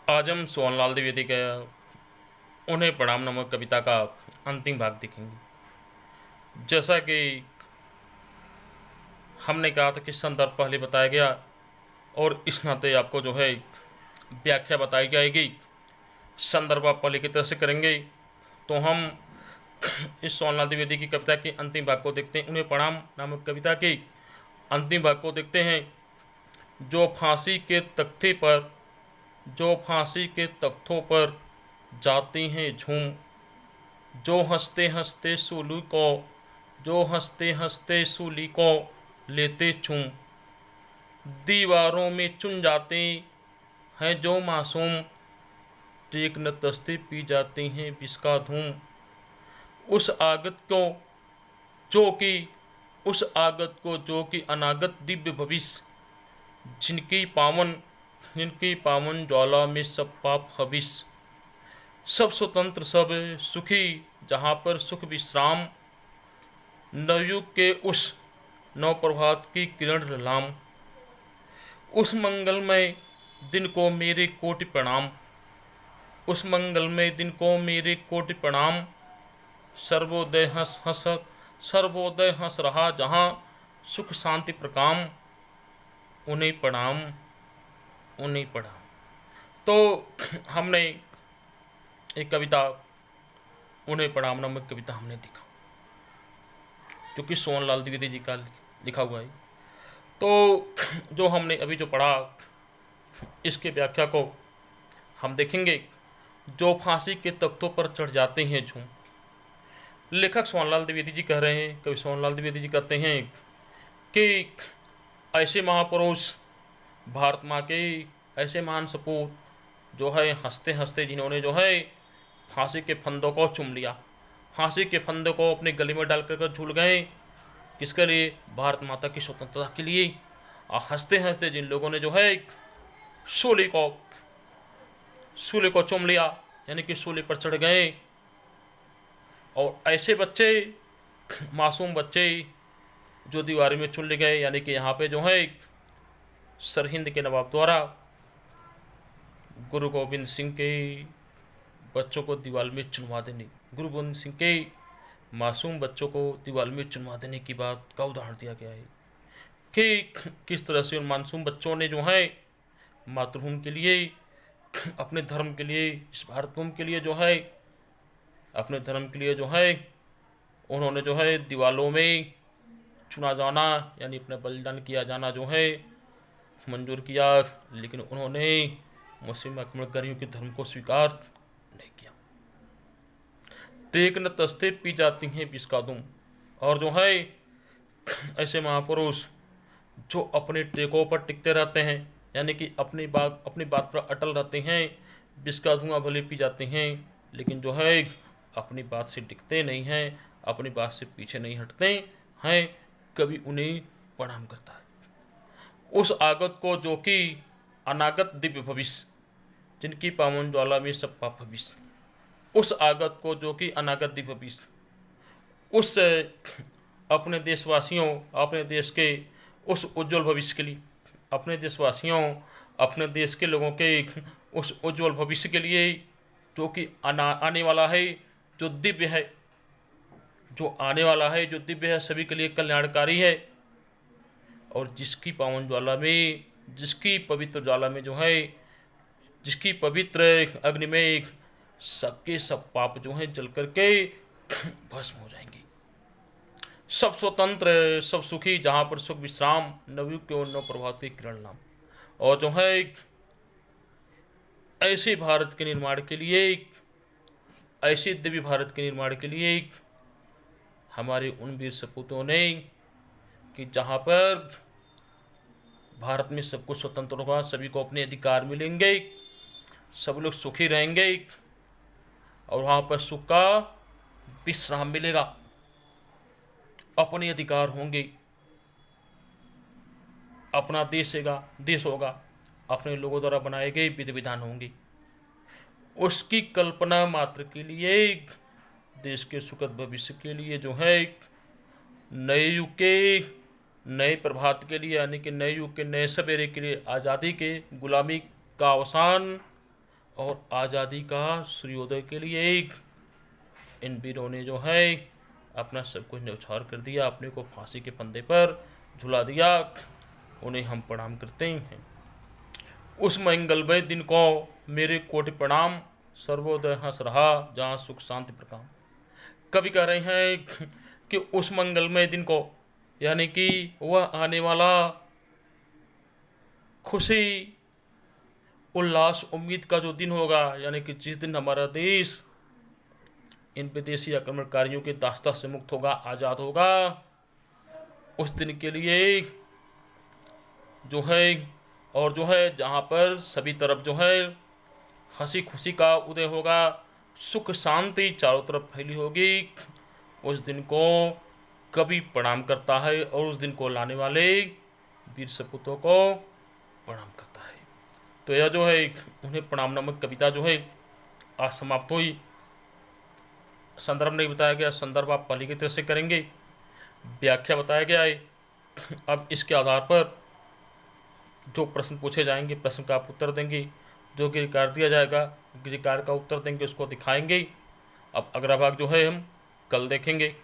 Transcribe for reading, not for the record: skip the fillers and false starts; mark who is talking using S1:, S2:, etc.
S1: आज हम सोनलाल द्विवेदी के उन्हें प्रणाम नामक कविता का अंतिम भाग देखेंगे। जैसा कि हमने कहा था कि संदर्भ पहले बताया गया और इस नाते आपको जो है व्याख्या बताई जाएगी। संदर्भ आप पहले की तरह से करेंगे तो हम इस सोनलाल द्विवेदी की कविता के अंतिम भाग को देखते हैं। उन्हें प्रणाम नामक कविता के अंतिम भाग को देखते हैं। जो फांसी के तख्ते पर जो फांसी के तख्तों पर जाती हैं झूम, जो हंसते हंसते सूली को जो हंसते हंसते सूली को लेते चूम, दीवारों में चुन जाते हैं जो मासूम, टेक न तस्ते पी जाते हैं बिस्का धूम। उस आगत को जो कि उस आगत को जो कि अनागत दिव्य भविष्य, जिनकी पावन ज्वाला में सब पाप हविष, सब स्वतंत्र सब सुखी जहाँ पर सुख विश्राम, नवयुग के उस नव प्रभात की किरण लाम। उस मंगलमय दिन को मेरे कोटि प्रणाम, उस मंगलमय दिन को मेरे कोटि प्रणाम। सर्वोदय हंस रहा जहाँ सुख शांति प्रकाम, उन्हें प्रणाम उन्हें प्रणाम। तो हमने एक कविता उन्हें प्रणाम नामक कविता हमने देखा जो कि सोनलाल द्विवेदी जी का लिखा हुआ है। तो जो हमने अभी जो पढ़ा इसके व्याख्या को हम देखेंगे। जो फांसी के तख्तों पर चढ़ जाते हैं झूम, लेखक सोनलाल द्विवेदी जी कह रहे हैं, कवि सोनलाल द्विवेदी जी कहते हैं कि ऐसे महापुरुष भारत माँ के ऐसे महान सपूत जो है हंसते हंसते जिन्होंने जो है फांसी के फंदों को चूम लिया, फांसी के फंदों को अपने गले में डाल कर झूल गए। किसके लिए? भारत माता की स्वतंत्रता के लिए। और हंसते हंसते जिन लोगों ने जो है सूली को चूम लिया, यानी कि सूली पर चढ़ गए। और ऐसे बच्चे, मासूम बच्चे जो दीवार में चुन ले गए, यानी कि यहाँ पे जो है सरहिंद के नवाब द्वारा गुरु गोविंद सिंह के बच्चों को दीवार में चुनवा देने, गुरु गोविंद सिंह के मासूम बच्चों को दीवार में चुनवा देने की बात का उदाहरण दिया गया है कि किस तरह से उन मासूम बच्चों ने जो है मातृभूमि के लिए, अपने धर्म के लिए, इस भारत भूमि के लिए जो है, अपने धर्म के लिए जो है उन्होंने जो है दीवालों में चुना जाना, यानी अपना बलिदान किया जाना जो है मंजूर किया। लेकिन उन्होंने मुस्लिम आक्रमणकारियों के धर्म को स्वीकार नहीं किया। टेक न तस्ते पी जाती हैं बिस्का दुम, और जो है ऐसे महापुरुष जो अपने टेकों पर टिकते रहते हैं, यानी कि अपनी बात पर अटल रहते हैं। बिस्का धुआं भले पी जाते हैं लेकिन जो है अपनी बात से टिकते नहीं हैं, अपनी बात से पीछे नहीं हटते हैं। कभी उन्हें प्रणाम करता है। उस आगत को जो कि अनागत दिव्य भविष्य, जिनकी पावन ज्वाला में सब पाप भविष्य, उस आगत को जो कि अनागत दिव्य भविष्य, उस अपने देशवासियों, अपने देश के उस उज्जवल भविष्य के लिए, अपने देशवासियों, अपने देश के लोगों के उस उज्जवल भविष्य के लिए जो कि आने वाला है, जो दिव्य है, जो आने वाला है, जो दिव्य है, सभी के लिए कल्याणकारी है। और जिसकी पावन ज्वाला में, जिसकी पवित्र ज्वाला में जो है, जिसकी पवित्र अग्नि में सबके सब पाप जो हैं जल करके भस्म हो जाएंगे। सब स्वतंत्र सब सुखी जहाँ पर सुख विश्राम, नवयुग के और नव प्रभात की किरण नाम। और जो है ऐसे भारत के निर्माण के लिए, ऐसे दिव्य भारत के निर्माण के लिए हमारे उन वीर सपूतों ने कि जहाँ पर भारत में सबको स्वतंत्र होगा, सभी को अपने अधिकार मिलेंगे, सब लोग सुखी रहेंगे और वहाँ पर सुख का विश्राम मिलेगा, अपने अधिकार होंगे, अपना देश होगा, अपने लोगों द्वारा बनाए गए विधि विधान होंगे। उसकी कल्पना मात्र के लिए, देश के सुखद भविष्य के लिए जो है, नए युग के नए प्रभात के लिए, यानी कि नए युग के नए सवेरे के लिए, आज़ादी के, गुलामी का अवसान और आज़ादी का सूर्योदय के लिए इन वीरों ने जो है अपना सब कुछ न्यौछावर कर दिया, अपने को फांसी के फंदे पर झुला दिया। उन्हें हम प्रणाम करते हैं। उस मंगलमय दिन को मेरे कोटि प्रणाम, सर्वोदय हंस रहा जहाँ सुख शांति प्रकाम। कवि कह रहे हैं कि उस मंगलमय दिन को, यानी कि वह आने वाला खुशी उल्लास उम्मीद का जो दिन होगा, यानी कि जिस दिन हमारा देश इन विदेशी आक्रमणकारियों के दास्ता से मुक्त होगा, आज़ाद होगा, उस दिन के लिए जो है, और जो है जहाँ पर सभी तरफ जो है हंसी खुशी का उदय होगा, सुख शांति चारों तरफ फैली होगी, उस दिन को कवि प्रणाम करता है और उस दिन को लाने वाले वीर सपूतों को प्रणाम करता है। तो यह जो है उन्हें प्रणाम नामक कविता जो है आज समाप्त हुई। संदर्भ नहीं बताया गया, संदर्भ आप पहले की तरह से करेंगे। व्याख्या बताया गया है। अब इसके आधार पर जो प्रश्न पूछे जाएंगे, प्रश्न का आप उत्तर देंगे, जो गिरकार दिया जाएगा गिरकार का उत्तर देंगे, उसको दिखाएंगे। अब अगला भाग जो है हम कल देखेंगे।